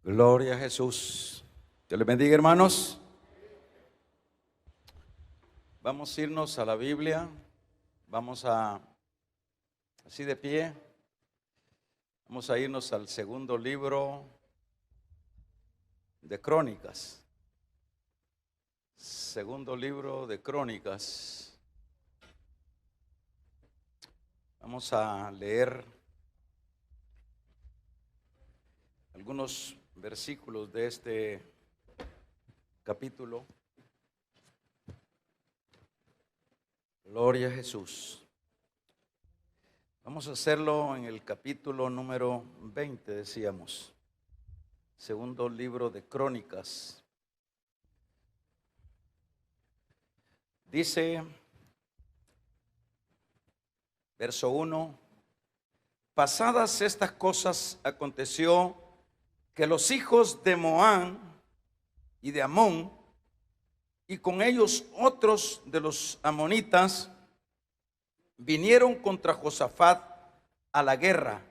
Gloria a Jesús. Dios les bendiga, hermanos. Vamos a irnos a la Biblia. Vamos a, así de pie, vamos a irnos al segundo libro de Crónicas. Segundo libro de Crónicas. Vamos a leer algunos versículos de este capítulo. Gloria a Jesús. Vamos a hacerlo en el capítulo número 20, decíamos. Segundo libro de Crónicas. Dice, verso 1, pasadas estas cosas aconteció que los hijos de Moab y de Amón, y con ellos otros de los amonitas, vinieron contra Josafat a la guerra.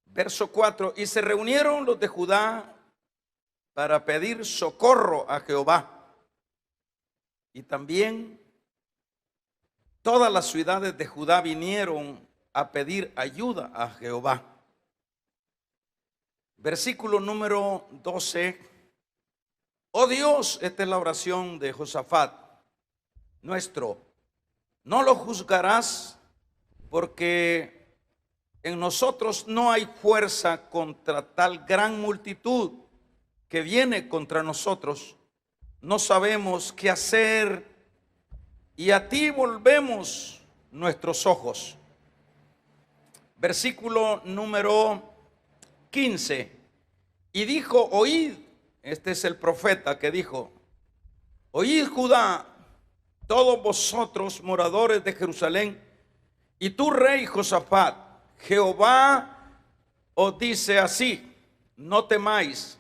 Verso 4, y se reunieron los de Judá para pedir socorro a Jehová, y también todas las ciudades de Judá vinieron a pedir ayuda a Jehová. Versículo número 12. Oh Dios, esta es la oración de Josafat, nuestro. No lo juzgarás, porque en nosotros no hay fuerza contra tal gran multitud que viene contra nosotros. No sabemos qué hacer, y a ti volvemos nuestros ojos. Versículo número 15. Y dijo, oíd, este es el profeta que dijo, oíd Judá, todos vosotros moradores de Jerusalén, y tú rey Josafat, Jehová os dice así, no temáis,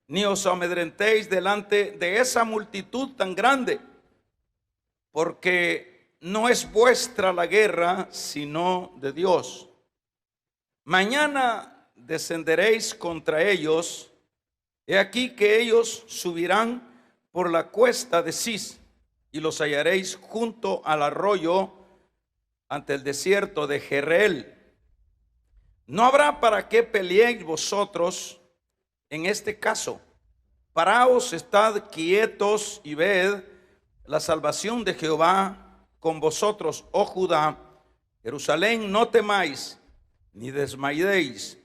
ni os amedrentéis delante de esa multitud tan grande, porque no es vuestra la guerra, sino de Dios. Mañana descenderéis contra ellos, he aquí que ellos subirán por la cuesta de Cis, y los hallaréis junto al arroyo ante el desierto de Jerreel. No habrá para qué peleéis vosotros en este caso. Paraos, estad quietos y ved la salvación de Jehová con vosotros, oh Judá. Jerusalén, no temáis ni desmayéis.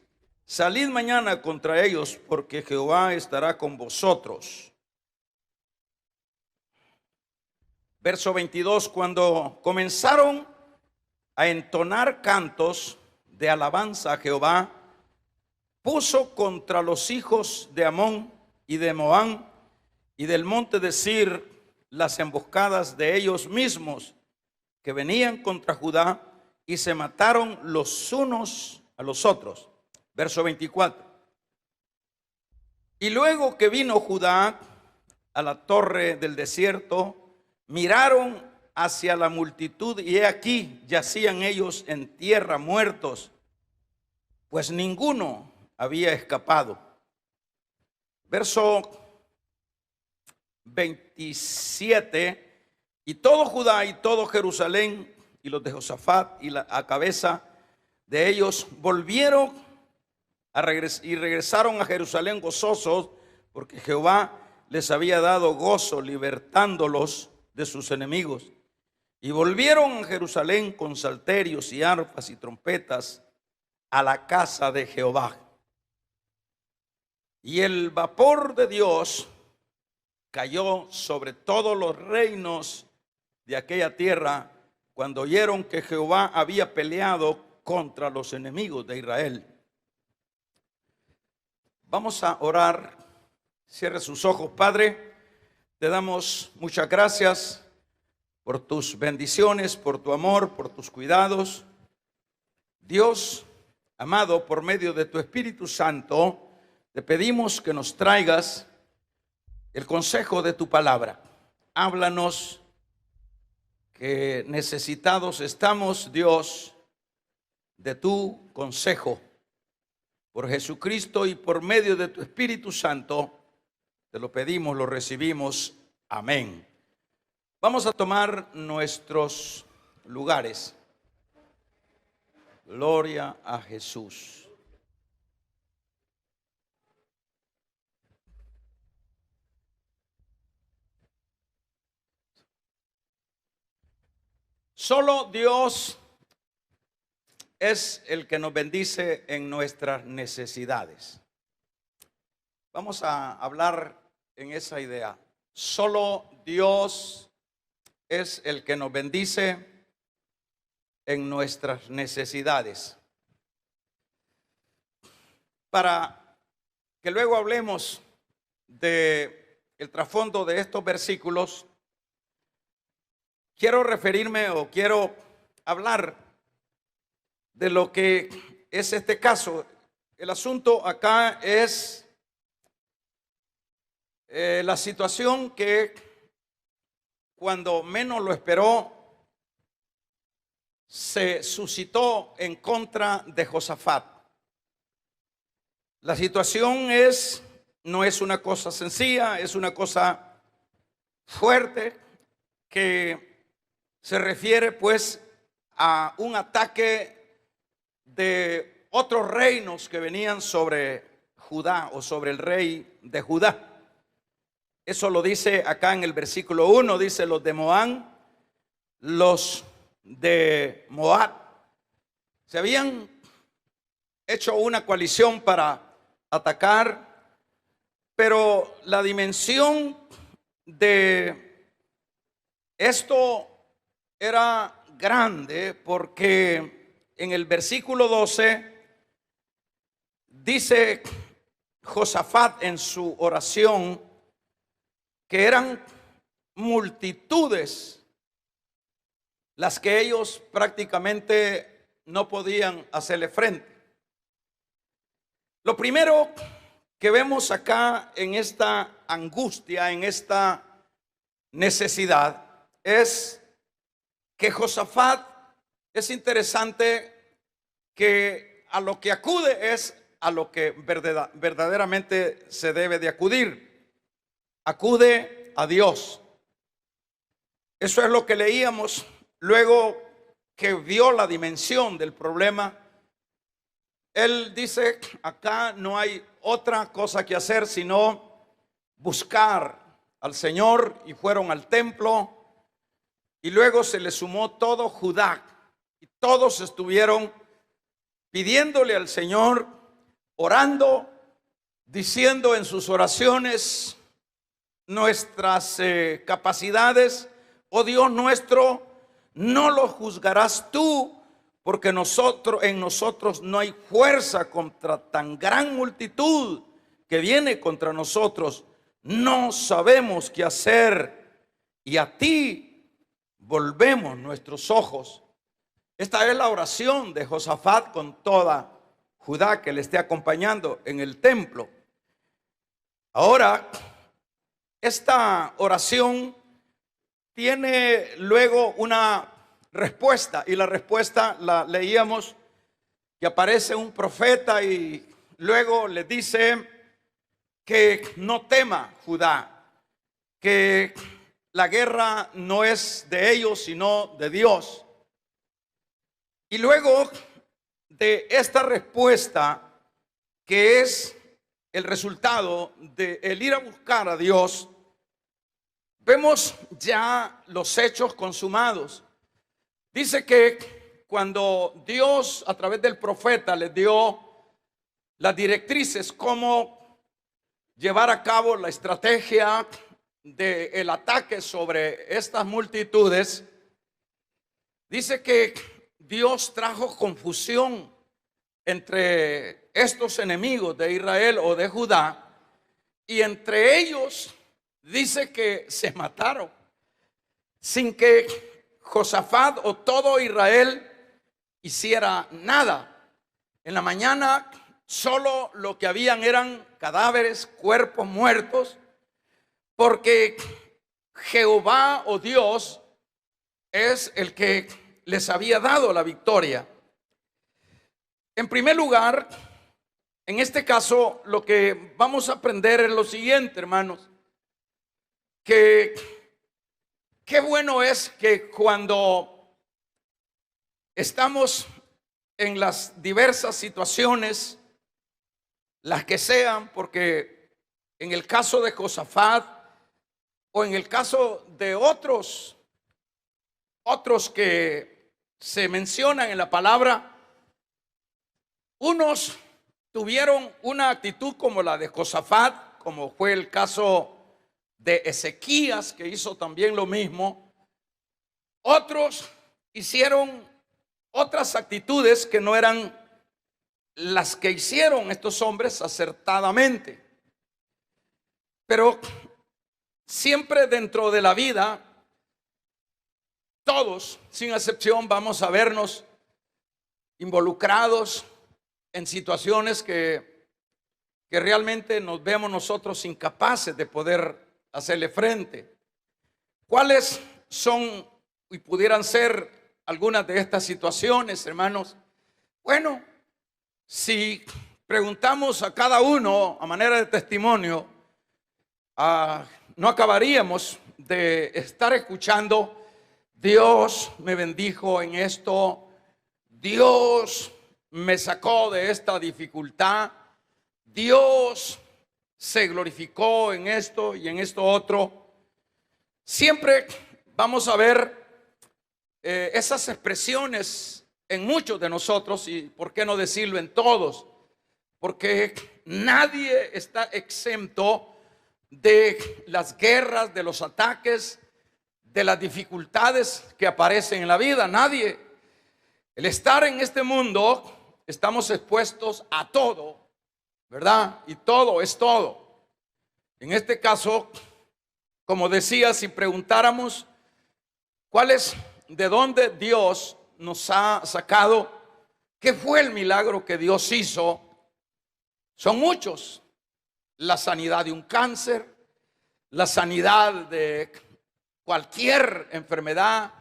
Salid mañana contra ellos, porque Jehová estará con vosotros. Verso 22, cuando comenzaron a entonar cantos de alabanza a Jehová, puso contra los hijos de Amón y de Moab y del monte de Sir las emboscadas de ellos mismos que venían contra Judá, y se mataron los unos a los otros. Verso 24. Y luego que vino Judá a la torre del desierto, miraron hacia la multitud, y he aquí yacían ellos en tierra muertos, pues ninguno había escapado. Verso 27. Y todo Judá y todo Jerusalén y los de Josafat y a cabeza de ellos volvieron y regresaron a Jerusalén gozosos, porque Jehová les había dado gozo libertándolos de sus enemigos. Y volvieron a Jerusalén con salterios y arpas y trompetas a la casa de Jehová. Y el vapor de Dios cayó sobre todos los reinos de aquella tierra cuando oyeron que Jehová había peleado contra los enemigos de Israel. Vamos a orar. Cierre sus ojos. Padre, te damos muchas gracias por tus bendiciones, por tu amor, por tus cuidados. Dios amado, por medio de tu Espíritu Santo, te pedimos que nos traigas el consejo de tu palabra. Háblanos, que necesitados estamos, Dios, de tu consejo. Por Jesucristo y por medio de tu Espíritu Santo, te lo pedimos, lo recibimos. Amén. Vamos a tomar nuestros lugares. Gloria a Jesús. Solo Dios es el que nos bendice en nuestras necesidades. Vamos a hablar en esa idea. Solo Dios es el que nos bendice en nuestras necesidades. Para que luego hablemos de el trasfondo de estos versículos, quiero referirme o quiero hablar de lo que es este caso. El asunto acá es la situación que cuando menos lo esperó se suscitó en contra de Josafat. La situación no es una cosa sencilla, es una cosa fuerte que se refiere pues a un ataque de otros reinos que venían sobre Judá o sobre el rey de Judá. Eso lo dice acá en el versículo 1, dice los de Moab, los de Moab. Se habían hecho una coalición para atacar, pero la dimensión de esto era grande porque en el versículo 12 dice Josafat en su oración que eran multitudes las que ellos prácticamente no podían hacerle frente. Lo primero que vemos acá en esta angustia, en esta necesidad, es que Josafat, es interesante que a lo que acude es a lo que verdaderamente se debe de acudir. Acude a Dios. Eso es lo que leíamos luego que vio la dimensión del problema. Él dice, acá no hay otra cosa que hacer sino buscar al Señor, y fueron al templo. Y luego se le sumó todo Judá, y todos estuvieron pidiéndole al Señor, orando, diciendo en sus oraciones: nuestras capacidades, oh Dios nuestro, no lo juzgarás tú, porque en nosotros no hay fuerza contra tan gran multitud que viene contra nosotros. No sabemos qué hacer, y a ti volvemos nuestros ojos. Esta es la oración de Josafat con toda Judá que le esté acompañando en el templo. Ahora, esta oración tiene luego una respuesta, y la respuesta la leíamos, que aparece un profeta y luego le dice que no tema Judá, que la guerra no es de ellos sino de Dios. Y luego de esta respuesta, que es el resultado de el ir a buscar a Dios, vemos ya los hechos consumados. Dice que cuando Dios a través del profeta les dio las directrices cómo llevar a cabo la estrategia del ataque sobre estas multitudes, dice que Dios trajo confusión entre estos enemigos de Israel o de Judá, y entre ellos dice que se mataron sin que Josafat o todo Israel hiciera nada. En la mañana solo lo que habían eran cadáveres, cuerpos muertos, porque Jehová o Dios es el que les había dado la victoria. En primer lugar, en este caso, lo que vamos a aprender es lo siguiente, hermanos, que qué bueno es que cuando estamos en las diversas situaciones, las que sean, porque en el caso de Josafat o en el caso de otros que se mencionan en la palabra, unos tuvieron una actitud como la de Josafat, como fue el caso de Ezequías, que hizo también lo mismo. Otros hicieron otras actitudes que no eran las que hicieron estos hombres acertadamente. Pero siempre dentro de la vida, todos, sin excepción, vamos a vernos involucrados en situaciones que realmente nos vemos nosotros incapaces de poder hacerle frente. ¿Cuáles son y pudieran ser algunas de estas situaciones, hermanos? Bueno, si preguntamos a cada uno a manera de testimonio, no acabaríamos de estar escuchando: Dios me bendijo en esto, Dios me sacó de esta dificultad, Dios se glorificó en esto y en esto otro. Siempre vamos a ver esas expresiones en muchos de nosotros, y por qué no decirlo en todos, porque nadie está exento de las guerras, de los ataques, de las dificultades que aparecen en la vida. Nadie. El estar en este mundo, estamos expuestos a todo, ¿verdad? Y todo es todo. En este caso, como decía, si preguntáramos de dónde Dios nos ha sacado, qué fue el milagro que Dios hizo, son muchos. La sanidad de un cáncer, la sanidad de cualquier enfermedad,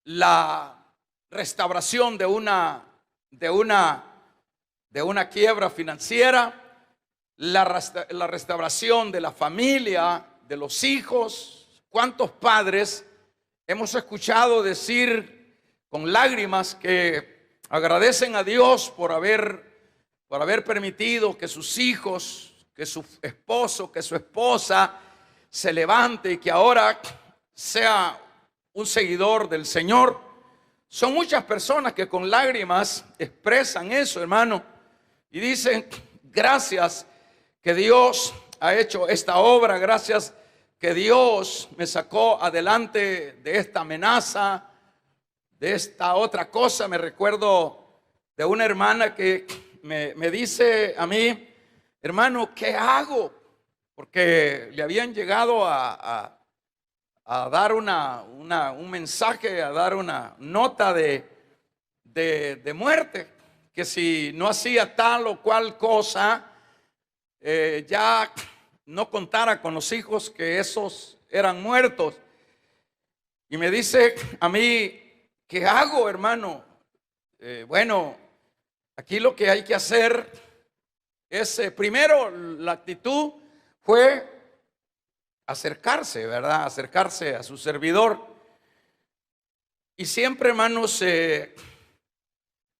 la restauración de una quiebra financiera, la restauración de la familia, de los hijos. ¿Cuántos padres hemos escuchado decir con lágrimas que agradecen a Dios por haber permitido que sus hijos, que su esposo, que su esposa se levante y que ahora sea un seguidor del Señor? Son muchas personas que con lágrimas expresan eso, hermano, y dicen: gracias que Dios ha hecho esta obra, gracias que Dios me sacó adelante de esta amenaza, de esta otra cosa. Me recuerdo de una hermana que me dice a mí: hermano, ¿qué hago? Porque le habían llegado a dar un mensaje, a dar una nota de muerte, que si no hacía tal o cual cosa, ya no contara con los hijos, que esos eran muertos. Y me dice a mí: ¿qué hago, hermano? Bueno, aquí lo que hay que hacer es, primero, la actitud fue acercarse, ¿verdad? Acercarse a su servidor. Y siempre, hermanos,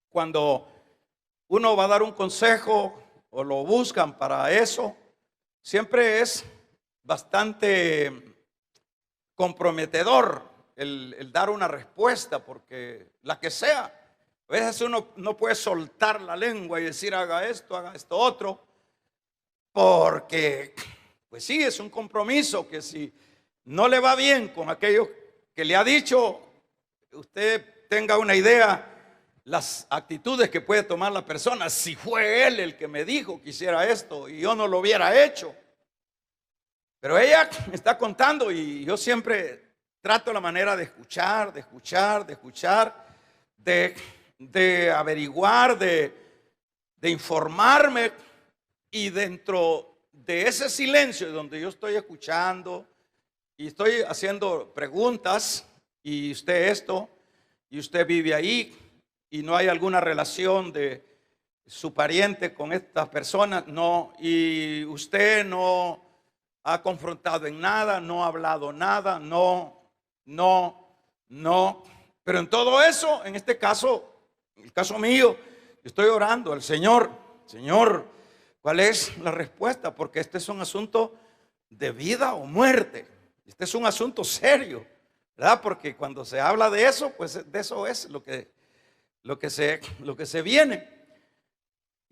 cuando uno va a dar un consejo o lo buscan para eso, siempre es bastante comprometedor el dar una respuesta, porque la que sea, a veces uno no puede soltar la lengua y decir: haga esto otro, porque pues sí, es un compromiso que si no le va bien con aquello que le ha dicho, usted tenga una idea las actitudes que puede tomar la persona. Si fue él el que me dijo que hiciera esto y yo no lo hubiera hecho. Pero ella me está contando, y yo siempre trato la manera de escuchar, de averiguar, de informarme, y dentro de ese silencio donde yo estoy escuchando y estoy haciendo preguntas, y usted esto, y usted vive ahí, y no hay alguna relación de su pariente con estas personas, no, y usted no ha confrontado en nada, no ha hablado nada, no, pero en todo eso, en este caso, en el caso mío, estoy orando al Señor, Señor, ¿cuál es la respuesta? Porque este es un asunto de vida o muerte, este es un asunto serio, ¿verdad? Porque cuando se habla de eso, pues de eso es lo que se viene.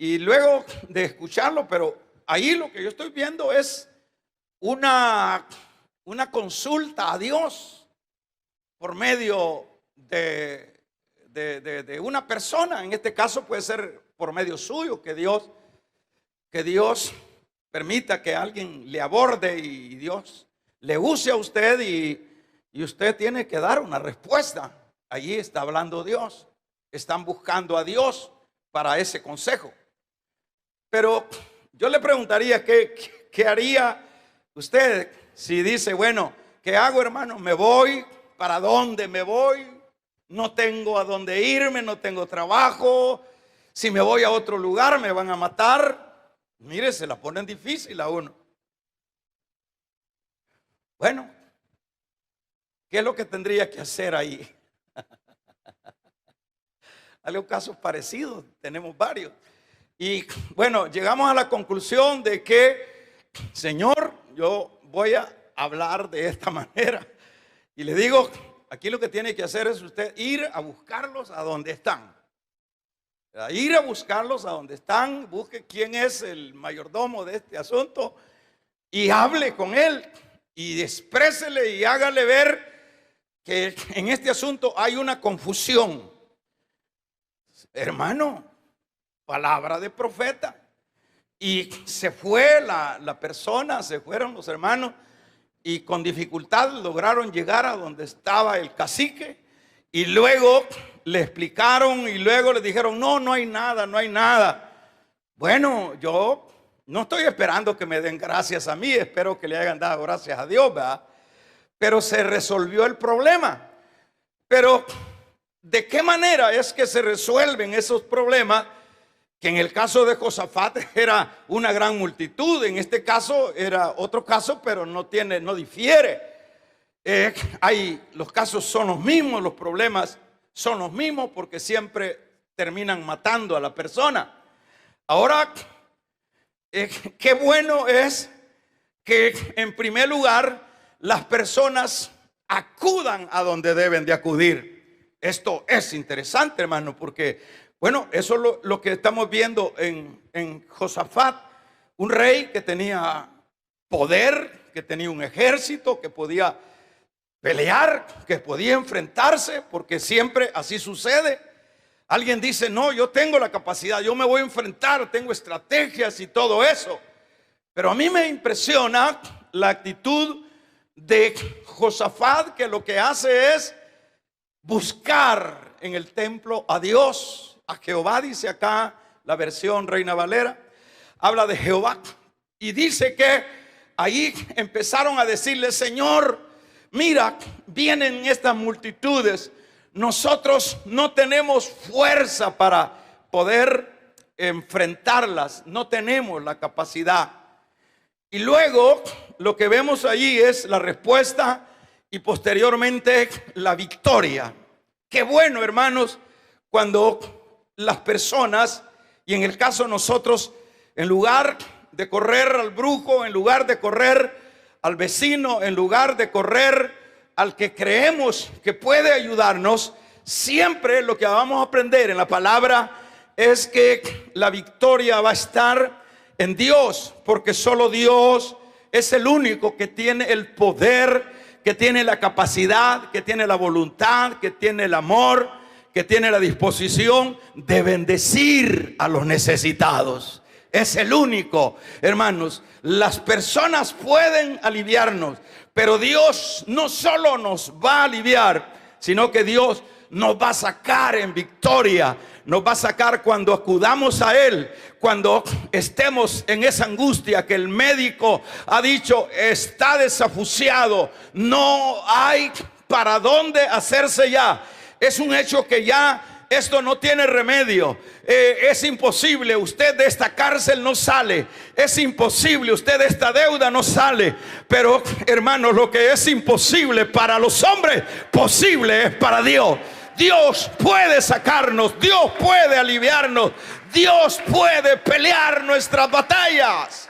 Y luego de escucharlo, pero ahí lo que yo estoy viendo es una consulta a Dios por medio de una persona. En este caso puede ser por medio suyo, que Dios permita que alguien le aborde y Dios le use a usted y usted tiene que dar una respuesta. Allí está hablando Dios. Están buscando a Dios para ese consejo. Pero yo le preguntaría, ¿qué haría usted si dice, bueno, ¿qué hago, hermano? ¿Me voy? ¿Para dónde me voy? No tengo a dónde irme, no tengo trabajo. Si me voy a otro lugar me van a matar. Mire, se la ponen difícil a uno. Bueno, ¿qué es lo que tendría que hacer ahí? Hay casos parecidos, tenemos varios. Y bueno, llegamos a la conclusión de que, Señor, yo voy a hablar de esta manera. Y le digo, aquí lo que tiene que hacer es usted ir a buscarlos a donde están. Ir a buscarlos a donde están, busque quién es el mayordomo de este asunto y hable con él y exprésele y hágale ver que en este asunto hay una confusión. Hermano, palabra de profeta. Y se fue la persona, se fueron los hermanos y con dificultad lograron llegar a donde estaba el cacique y luego le explicaron y luego le dijeron, no hay nada. Bueno, yo no estoy esperando que me den gracias a mí, espero que le hayan dado gracias a Dios, ¿verdad? Pero se resolvió el problema. Pero ¿de qué manera es que se resuelven esos problemas? Que en el caso de Josafat era una gran multitud, en este caso era otro caso, pero no difiere. Los casos son los mismos, los problemas son los mismos, porque siempre terminan matando a la persona. Ahora, qué bueno es que en primer lugar las personas acudan a donde deben de acudir. Esto es interesante, hermano, porque bueno, eso es lo que estamos viendo en Josafat, un rey que tenía poder, que tenía un ejército, que podía pelear, que podía enfrentarse, porque siempre así sucede. Alguien dice, no, yo tengo la capacidad, yo me voy a enfrentar, tengo estrategias y todo eso. Pero a mí me impresiona la actitud de Josafat, que lo que hace es buscar en el templo a Dios. A Jehová, dice acá la versión Reina Valera, habla de Jehová y dice que ahí empezaron a decirle, Señor, mira, vienen estas multitudes, nosotros no tenemos fuerza para poder enfrentarlas, no tenemos la capacidad. Y luego lo que vemos allí es la respuesta y posteriormente la victoria. Qué bueno, hermanos, cuando las personas, y en el caso de nosotros, en lugar de correr al brujo, en lugar de correr al vecino, en lugar de correr al que creemos que puede ayudarnos, siempre lo que vamos a aprender en la palabra es que la victoria va a estar en Dios, porque solo Dios es el único que tiene el poder, que tiene la capacidad, que tiene la voluntad, que tiene el amor, que tiene la disposición de bendecir a los necesitados. Es el único, hermanos. Las personas pueden aliviarnos, pero Dios no solo nos va a aliviar, sino que Dios nos va a sacar en victoria. Nos va a sacar cuando acudamos a Él, cuando estemos en esa angustia que el médico ha dicho está desahuciado, no hay para dónde hacerse ya. Es un hecho que ya esto no tiene remedio. Es imposible. Usted de esta cárcel no sale. Es imposible. Usted de esta deuda no sale. Pero, hermanos, lo que es imposible para los hombres, posible es para Dios. Dios puede sacarnos, Dios puede aliviarnos, Dios puede pelear nuestras batallas.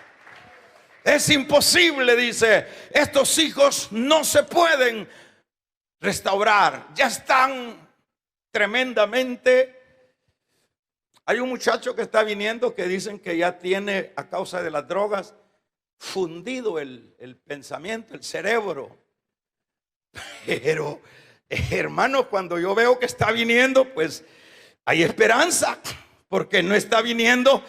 Es imposible, dice, estos hijos no se pueden restaurar, ya están tremendamente. Hay un muchacho que está viniendo que dicen que ya tiene, a causa de las drogas, fundido el pensamiento, el cerebro. Pero, hermanos, cuando yo veo que está viniendo, pues hay esperanza, porque no está viniendo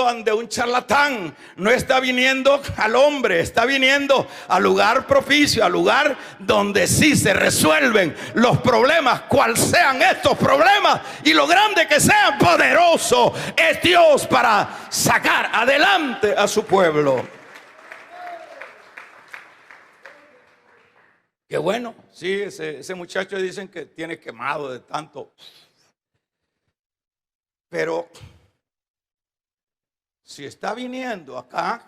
ante un charlatán, no está viniendo al hombre, está viniendo al lugar propicio, al lugar donde sí se resuelven los problemas, cual sean estos problemas, y lo grande que sean. Poderoso es Dios para sacar adelante a su pueblo. Qué bueno, sí, ese muchacho dicen que tiene quemado de tanto. Pero si está viniendo acá,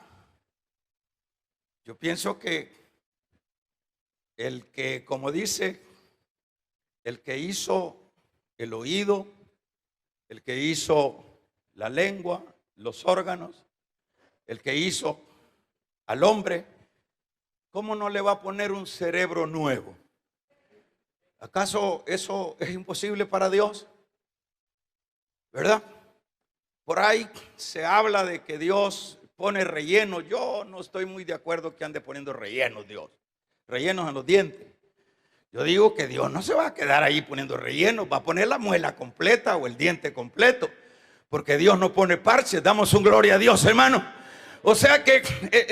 yo pienso que el que, como dice, el que hizo el oído, el que hizo la lengua, los órganos, el que hizo al hombre, ¿cómo no le va a poner un cerebro nuevo? ¿Acaso eso es imposible para Dios? ¿Verdad? Por ahí se habla de que Dios pone relleno. Yo no estoy muy de acuerdo que ande poniendo rellenos Dios. Rellenos en los dientes. Yo digo que Dios no se va a quedar ahí poniendo rellenos. Va a poner la muela completa o el diente completo. Porque Dios no pone parches. Damos un gloria a Dios, hermano. O sea que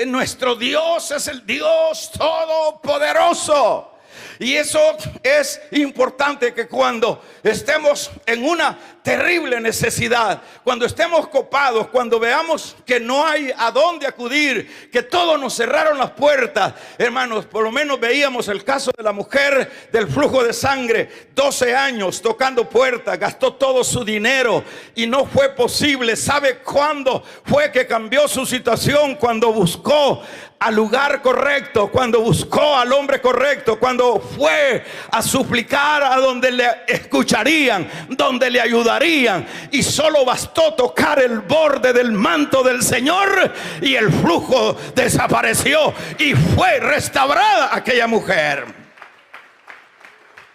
nuestro Dios es el Dios todopoderoso. Y eso es importante, que cuando estemos en una terrible necesidad, cuando estemos copados, cuando veamos que no hay a dónde acudir, que todos nos cerraron las puertas, hermanos, por lo menos veíamos el caso de la mujer del flujo de sangre, 12 años tocando puertas, gastó todo su dinero y no fue posible. ¿Sabe cuándo fue que cambió su situación? Cuando buscó al lugar correcto, cuando buscó al hombre correcto, cuando fue a suplicar a donde le escucharían, donde le ayudarían, y solo bastó tocar el borde del manto del Señor y el flujo desapareció y fue restaurada aquella mujer.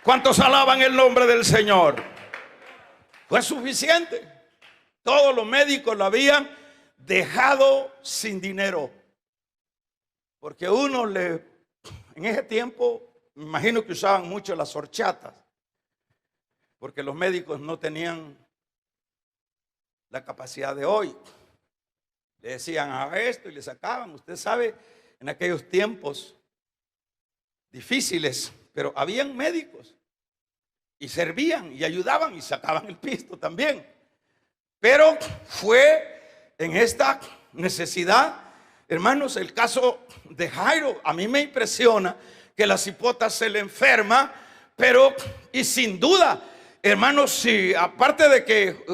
¿Cuántos alaban el nombre del Señor? Fue suficiente. Todos los médicos lo habían dejado sin dinero. Porque en ese tiempo, me imagino que usaban mucho las horchatas, porque los médicos no tenían la capacidad de hoy. Le decían a esto y le sacaban. Usted sabe, en aquellos tiempos difíciles, pero habían médicos y servían y ayudaban y sacaban el pisto también. Pero fue en esta necesidad, hermanos, el caso de Jairo. A mí me impresiona que la cipota se le enferma, pero, y sin duda, hermanos, si aparte de que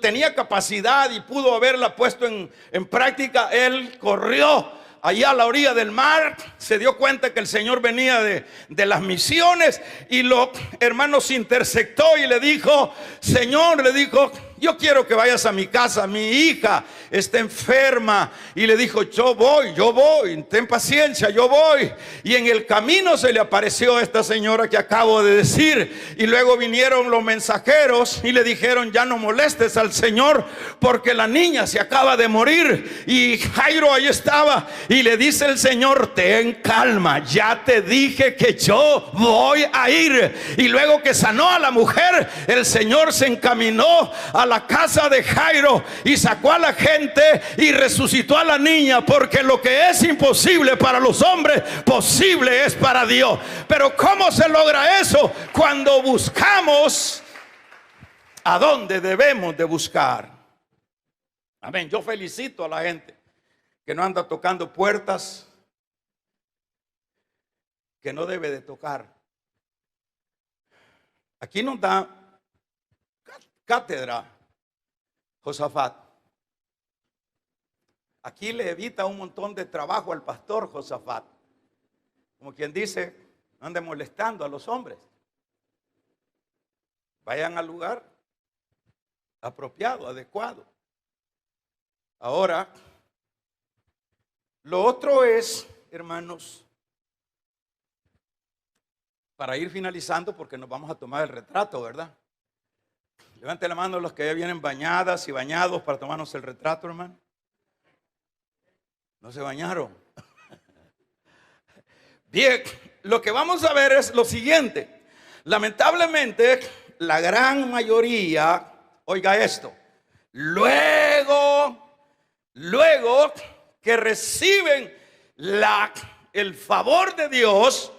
tenía capacidad y pudo haberla puesto en práctica, él corrió allá a la orilla del mar, se dio cuenta que el Señor venía de las misiones, y hermanos, interceptó y le dijo: Señor, le dijo, yo quiero que vayas a mi casa, mi hija está enferma. Y le dijo: yo voy, ten paciencia, yo voy. Y en el camino se le apareció esta señora que acabo de decir, y luego vinieron los mensajeros y le dijeron: ya no molestes al Señor, porque la niña se acaba de morir. Y Jairo ahí estaba, y le dice el Señor: ten calma, ya te dije que yo voy a ir. Y luego que sanó a la mujer, el Señor se encaminó a la casa de Jairo y sacó a la gente y resucitó a la niña, porque lo que es imposible para los hombres, posible es para Dios. Pero ¿cómo se logra eso? Cuando buscamos a dónde debemos de buscar. Amén. Yo felicito a la gente que no anda tocando puertas, que no debe de tocar. Aquí nos da cátedra Josafat. Aquí le evita un montón de trabajo al pastor Josafat. Como quien dice, no ande molestando a los hombres. Vayan al lugar apropiado, adecuado. Ahora, lo otro es, hermanos, para ir finalizando, porque nos vamos a tomar el retrato, ¿verdad? Levanten la mano los que ya vienen bañadas y bañados para tomarnos el retrato, hermano. ¿No se bañaron? Bien, lo que vamos a ver es lo siguiente. Lamentablemente, la gran mayoría, oiga esto, luego que reciben el favor de Dios,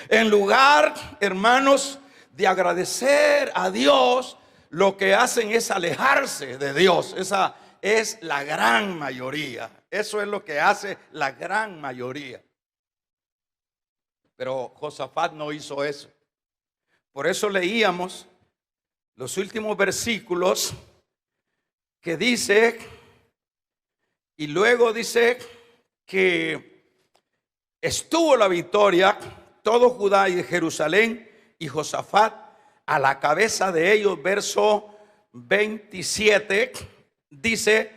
en lugar, hermanos, de agradecer a Dios, lo que hacen es alejarse de Dios. Esa es la gran mayoría. Eso es lo que hace la gran mayoría. Pero Josafat no hizo eso. Por eso leíamos los últimos versículos que dice, y luego dice que estuvo la victoria, todo Judá y Jerusalén, y Josafat a la cabeza de ellos. Verso 27 dice,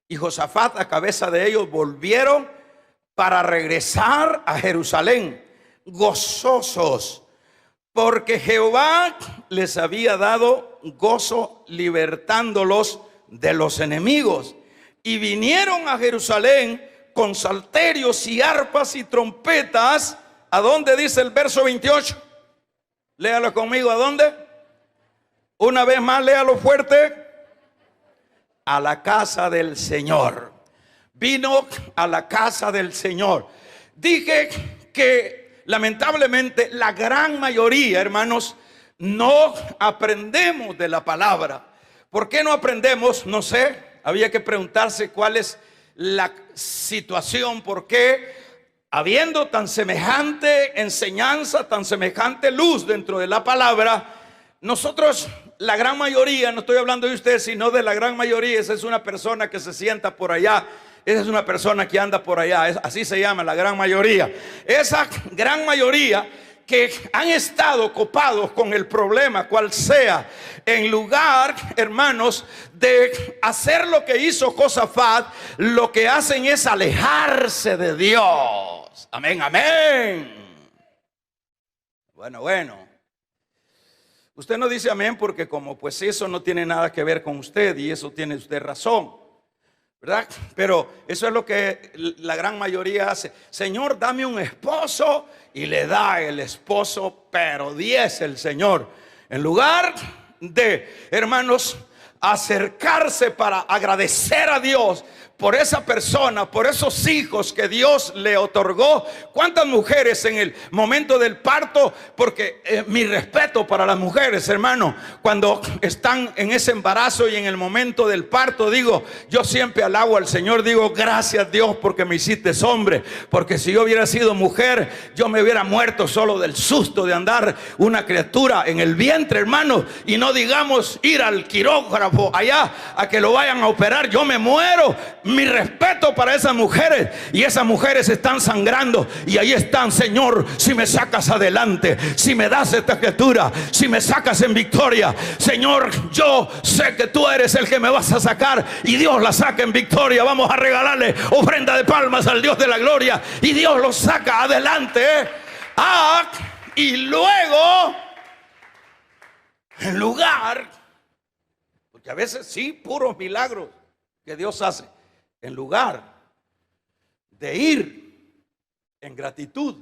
y Josafat a cabeza de ellos volvieron para regresar a Jerusalén, gozosos, porque Jehová les había dado gozo libertándolos de los enemigos. Y vinieron a Jerusalén con salterios y arpas y trompetas. ¿A dónde dice el verso 28? Léalo conmigo, ¿a dónde? Una vez más, léalo fuerte. A la casa del Señor. Vino a la casa del Señor. Dije que lamentablemente la gran mayoría, hermanos, no aprendemos de la palabra. ¿Por qué no aprendemos? No sé. Había que preguntarse cuál es la situación. ¿Por qué, habiendo tan semejante enseñanza, tan semejante luz dentro de la palabra, nosotros, la gran mayoría, no estoy hablando de usted, sino de la gran mayoría, esa es una persona que se sienta por allá, esa es una persona que anda por allá, así se llama la gran mayoría. Esa gran mayoría que han estado copados con el problema, cual sea, en lugar, hermanos, de hacer lo que hizo Josafat, lo que hacen es alejarse de Dios. Amén, amén. Bueno. Usted no dice amén porque como pues eso no tiene nada que ver con usted, y eso tiene usted razón, ¿verdad? Pero eso es lo que la gran mayoría hace. Señor, dame un esposo, y le da el esposo, pero 10 el Señor. En lugar de, hermanos, acercarse para agradecer a Dios por esa persona, por esos hijos que Dios le otorgó. ¿Cuántas mujeres en el momento del parto? Porque mi respeto para las mujeres, hermano, cuando están en ese embarazo y en el momento del parto, digo, yo siempre alabo al Señor, digo, gracias Dios porque me hiciste hombre, porque si yo hubiera sido mujer, yo me hubiera muerto solo del susto de andar una criatura en el vientre, hermano, y no digamos ir al quirógrafo allá a que lo vayan a operar. Yo me muero. Mi respeto para esas mujeres, y esas mujeres están sangrando y ahí están. Señor, si me sacas adelante, si me das esta criatura, si me sacas en victoria, Señor, yo sé que tú eres el que me vas a sacar, y Dios la saca en victoria. Vamos a regalarle ofrenda de palmas al Dios de la gloria, y Dios lo saca adelante. Y luego, en lugar, porque a veces sí, puros milagros que Dios hace, en lugar de ir en gratitud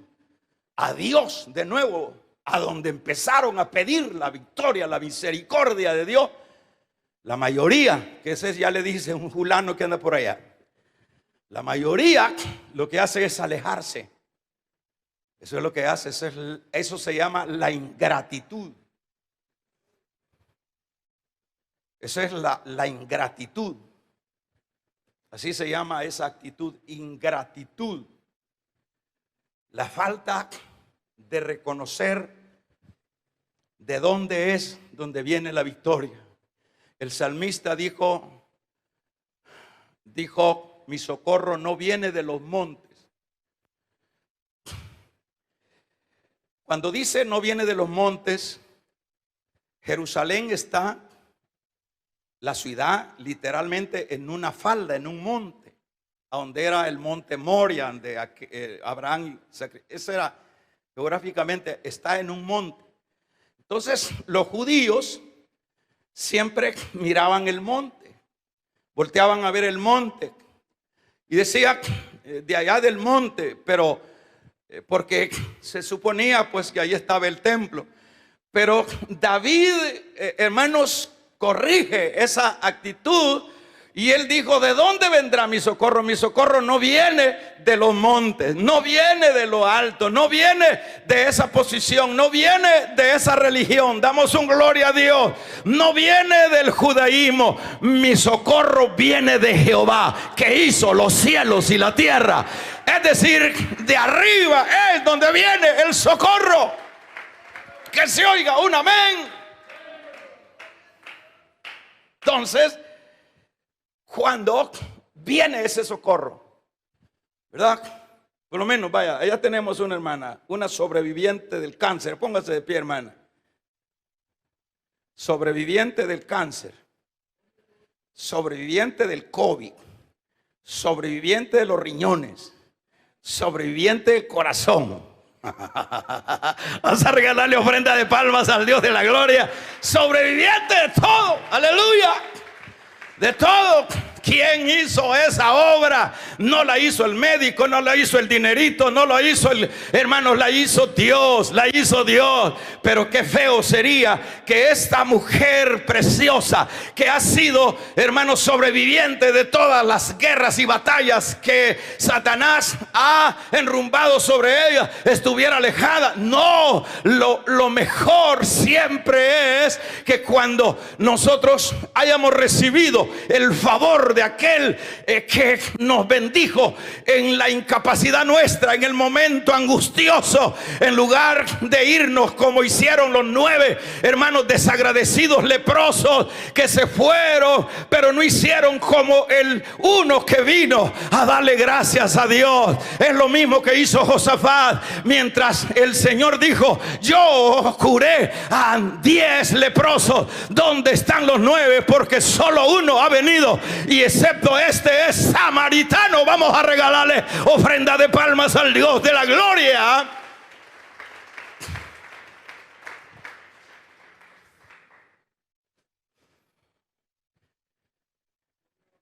a Dios de nuevo, a donde empezaron a pedir la victoria, la misericordia de Dios, la mayoría, que ese ya le dice un fulano que anda por allá, la mayoría lo que hace es alejarse. Eso es lo que hace, eso se llama la ingratitud. Eso es la ingratitud. Así se llama esa actitud, ingratitud. La falta de reconocer de dónde es donde viene la victoria. El salmista dijo, mi socorro no viene de los montes. Cuando dice no viene de los montes, Jerusalén está, la ciudad, literalmente en una falda, en un monte, a donde era el monte Moria, donde Abraham, ese era geográficamente, está en un monte. Entonces los judíos siempre miraban el monte, volteaban a ver el monte y decía de allá del monte, pero porque se suponía pues que ahí estaba el templo. Pero David, hermanos, corrige esa actitud y él dijo, ¿de dónde vendrá mi socorro? Mi socorro no viene de los montes, no viene de lo alto, no viene de esa posición, no viene de esa religión. Damos un gloria a Dios. No viene del judaísmo. Mi socorro viene de Jehová, que hizo los cielos y la tierra. Es decir, de arriba es donde viene el socorro. Que se oiga un amén. Entonces, cuando viene ese socorro, ¿verdad? Por lo menos, vaya, allá tenemos una hermana, una sobreviviente del cáncer. Póngase de pie, hermana. Sobreviviente del cáncer, sobreviviente del COVID, sobreviviente de los riñones, sobreviviente del corazón. Vamos a regalarle ofrenda de palmas al Dios de la gloria. Sobreviviente de todo, aleluya, de todo. ¿Quién hizo esa obra? No la hizo el médico, no la hizo el dinerito, no la hizo el hermano, la hizo Dios, la hizo Dios. Pero qué feo sería que esta mujer preciosa, que ha sido, hermano, sobreviviente de todas las guerras y batallas que Satanás ha enrumbado sobre ella, estuviera alejada. No, lo mejor siempre es que cuando nosotros hayamos recibido el favor de aquel que nos bendijo en la incapacidad nuestra, en el momento angustioso, en lugar de irnos como hicieron los 9 hermanos desagradecidos leprosos que se fueron, pero no hicieron como el uno que vino a darle gracias a Dios. Es lo mismo que hizo Josafat. Mientras el Señor dijo, yo curé a 10 leprosos, ¿dónde están los 9? Porque solo uno ha venido, y excepto este es samaritano. Vamos a regalarle ofrenda de palmas al Dios de la gloria.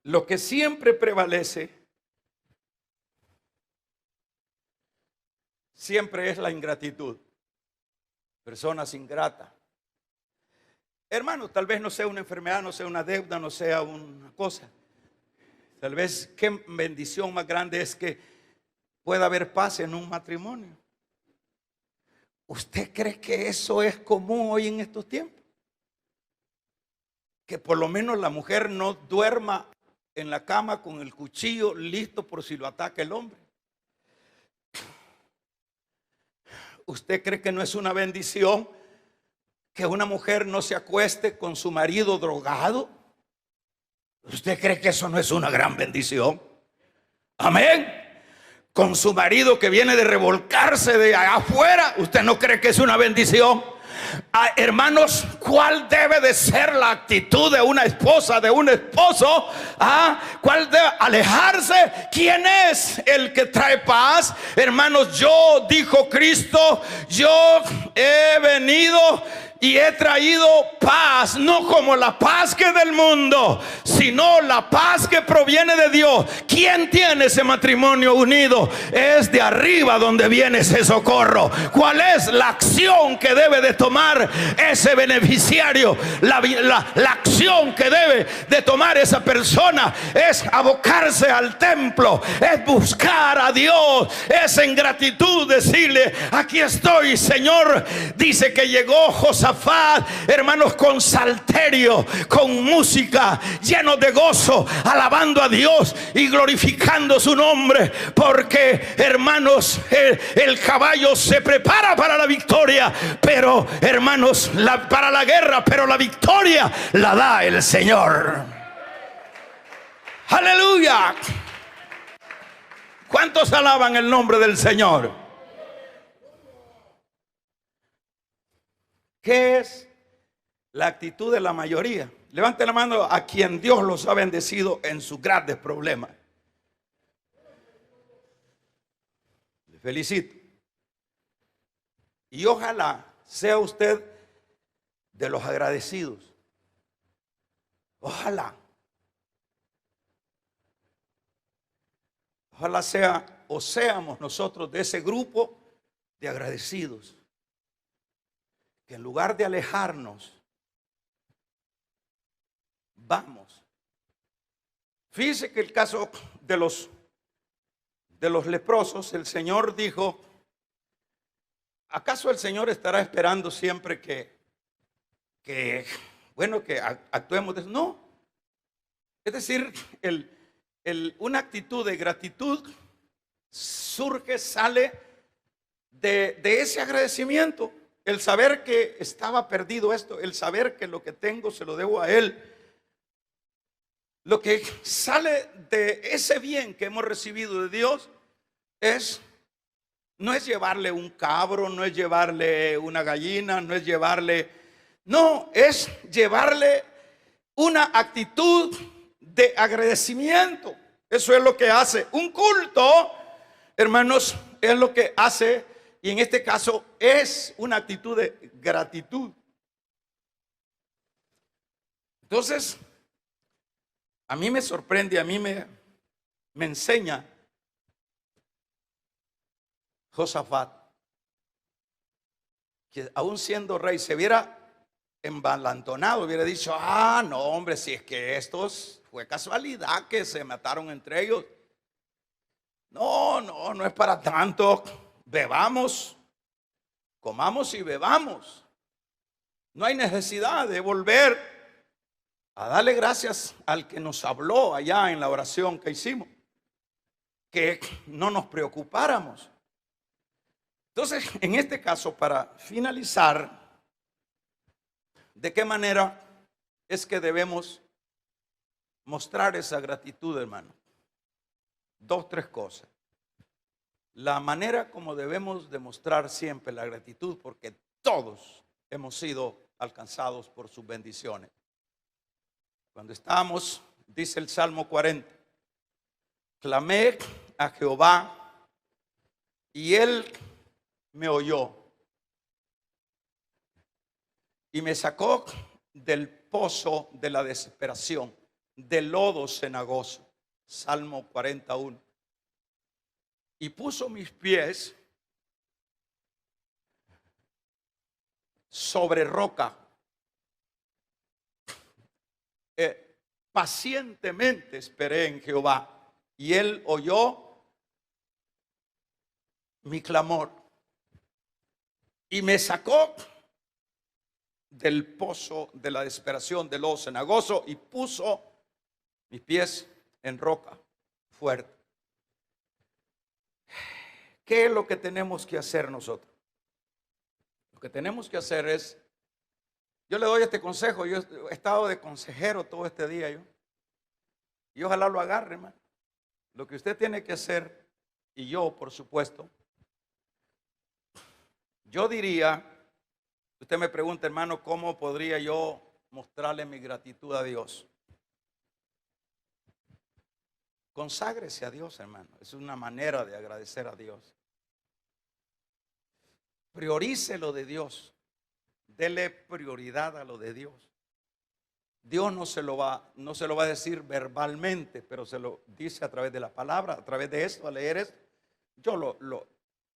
Lo que siempre prevalece siempre es la ingratitud. Personas ingratas. Hermano, tal vez no sea una enfermedad, no sea una deuda, no sea una cosa. Tal vez qué bendición más grande es que pueda haber paz en un matrimonio. ¿Usted cree que eso es común hoy en estos tiempos? Que por lo menos la mujer no duerma en la cama con el cuchillo listo por si lo ataca el hombre. ¿Usted cree que no es una bendición que una mujer no se acueste con su marido drogado? ¿Usted cree que eso no es una gran bendición? Amén. Con su marido que viene de revolcarse de allá afuera, ¿usted no cree que es una bendición? Hermanos, ¿cuál debe de ser la actitud de una esposa, de un esposo? ¿Cuál debe alejarse? ¿Quién es el que trae paz? Hermanos, dijo Cristo, yo he venido y he traído paz, no como la paz que es del mundo, sino la paz que proviene de Dios. ¿Quién tiene ese matrimonio unido? Es de arriba donde viene ese socorro. ¿Cuál es la acción que debe de tomar ese beneficiario? La acción que debe de tomar esa persona es abocarse al templo, es buscar a Dios, es en gratitud decirle, aquí estoy, Señor. Dice que llegó Josafat Josafat, hermanos, con salterio, con música, llenos de gozo, alabando a Dios y glorificando su nombre, porque, hermanos, el caballo se prepara para la victoria, pero, hermanos, para la guerra, pero la victoria la da el Señor. Aleluya. ¿Cuántos alaban el nombre del Señor? ¿Qué es la actitud de la mayoría? Levante la mano a quien Dios los ha bendecido en sus grandes problemas. Le felicito. Y ojalá sea usted de los agradecidos. Ojalá. Ojalá sea o seamos nosotros de ese grupo de agradecidos, que en lugar de alejarnos, vamos. Fíjese que el caso de los leprosos, el Señor dijo, ¿acaso el Señor estará esperando siempre que actuemos de eso? No. Es decir, una actitud de gratitud sale de ese agradecimiento. El saber que estaba perdido esto, el saber que lo que tengo se lo debo a Él. Lo que sale de ese bien que hemos recibido de Dios no es llevarle un cabro, no es llevarle una gallina, no es llevarle una actitud de agradecimiento. Eso es lo que hace un culto, hermanos, es lo que hace, y en este caso es una actitud de gratitud. Entonces, a mí me sorprende, a mí me enseña Josafat, que aún siendo rey se hubiera embalantonado, hubiera dicho, no hombre, si es que estos fue casualidad que se mataron entre ellos. No es para tanto. Bebamos, comamos y bebamos. No hay necesidad de volver a darle gracias al que nos habló allá en la oración que hicimos, que no nos preocupáramos. Entonces, en este caso, para finalizar, ¿de qué manera es que debemos mostrar esa gratitud, hermano? 2, 3 cosas. La manera como debemos demostrar siempre la gratitud, porque todos hemos sido alcanzados por sus bendiciones. Cuando estábamos, dice el Salmo 40, clamé a Jehová y Él me oyó y me sacó del pozo de la desesperación, del lodo cenagoso. Salmo 41. Y puso mis pies sobre roca. Pacientemente esperé en Jehová y Él oyó mi clamor y me sacó del pozo de la desesperación, del lodo cenagoso, y puso mis pies en roca fuerte. ¿Qué es lo que tenemos que hacer nosotros? Lo que tenemos que hacer es, yo le doy este consejo, yo he estado de consejero todo este día y ojalá lo agarre, hermano. Lo que usted tiene que hacer, y yo por supuesto, yo diría, usted me pregunta, hermano, ¿cómo podría yo mostrarle mi gratitud a Dios? Conságrese a Dios, hermano. Es una manera de agradecer a Dios. Priorice lo de Dios. Dele prioridad a lo de Dios. Dios no se lo va a decir verbalmente, pero se lo dice a través de la palabra, a través de esto, al leer esto. Yo lo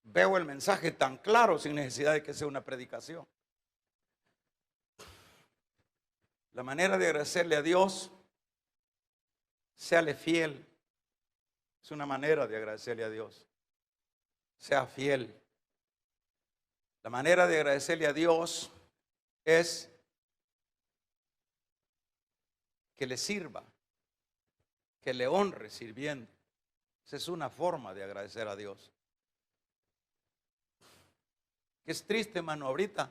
veo el mensaje tan claro sin necesidad de que sea una predicación. La manera de agradecerle a Dios, séale fiel. Es una manera de agradecerle a Dios. Sea fiel. La manera de agradecerle a Dios es que le sirva, que le honre sirviendo. Esa es una forma de agradecer a Dios. Que es triste, hermano, ahorita.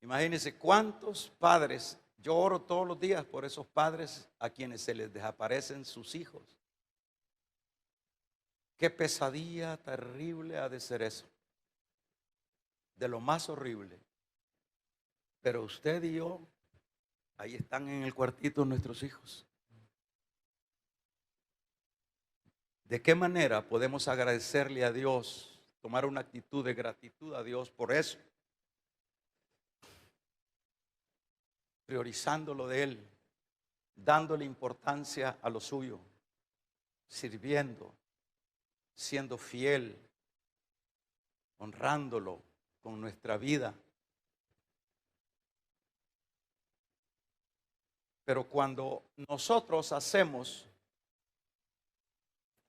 Imagínense cuántos padres, yo oro todos los días por esos padres a quienes se les desaparecen sus hijos. Qué pesadilla terrible ha de ser eso. De lo más horrible. Pero usted y yo, ahí están en el cuartito nuestros hijos. ¿De qué manera podemos agradecerle a Dios, tomar una actitud de gratitud a Dios por eso? Priorizándolo de Él, dándole importancia a lo suyo, sirviendo, siendo fiel, honrándolo con nuestra vida. Pero cuando nosotros hacemos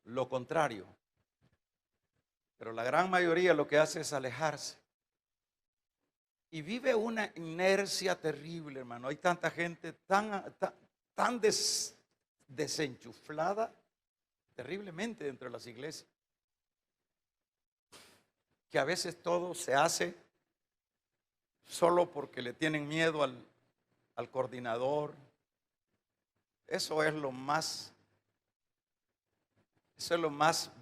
lo contrario, pero la gran mayoría lo que hace es alejarse y vive una inercia terrible, hermano. Hay tanta gente tan desenchuflada terriblemente dentro de las iglesias, que a veces todo se hace solo porque le tienen miedo al coordinador. Eso es lo más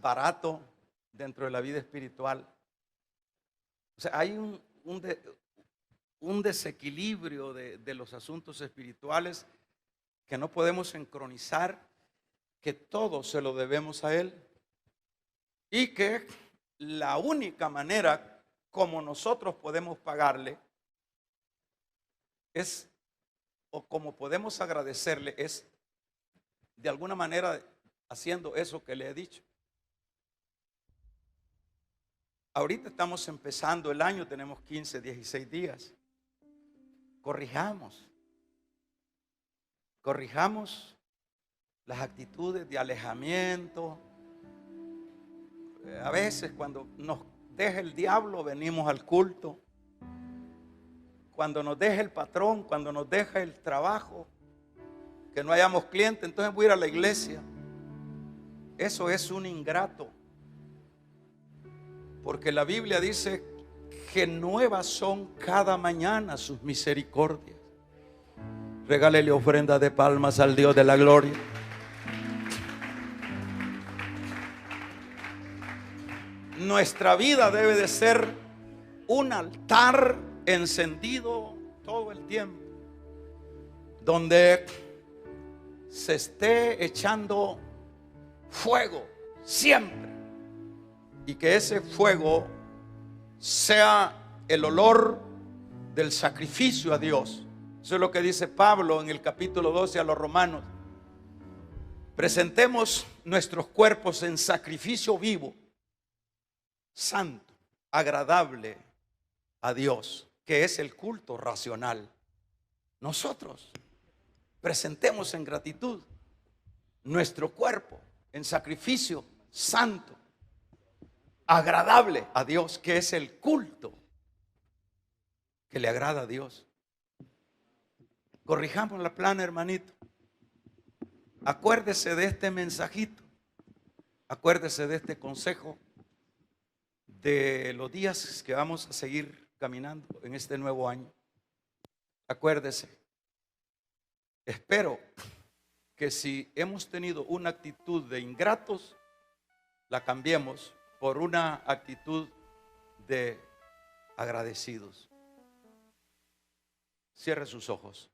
barato dentro de la vida espiritual. O sea, hay un desequilibrio de los asuntos espirituales que no podemos sincronizar, que todo se lo debemos a Él y que la única manera como nosotros podemos pagarle es, o como podemos agradecerle, es de alguna manera haciendo eso que le he dicho. Ahorita estamos empezando el año, tenemos 15, 16 días. Corrijamos las actitudes de alejamiento. A veces cuando nos deja el diablo venimos al culto. Cuando nos deja el patrón, cuando nos deja el trabajo, que no hayamos clientes, entonces voy a ir a la iglesia. Eso es un ingrato. Porque la Biblia dice que nuevas son cada mañana sus misericordias. Regálele ofrenda de palmas al Dios de la gloria. Nuestra vida debe de ser un altar encendido todo el tiempo, donde se esté echando fuego siempre, y que ese fuego sea el olor del sacrificio a Dios. Eso es lo que dice Pablo en el capítulo 12 a los romanos. Presentemos nuestros cuerpos en sacrificio vivo, santo, agradable a Dios, que es el culto racional. Nosotros presentemos en gratitud nuestro cuerpo en sacrificio santo, agradable a Dios, que es el culto que le agrada a Dios. Corrijamos la plana, hermanito. Acuérdese de este mensajito, acuérdese de este consejo, de los días que vamos a seguir caminando en este nuevo año. Acuérdese. Espero que si hemos tenido una actitud de ingratos, la cambiemos por una actitud de agradecidos. Cierre sus ojos.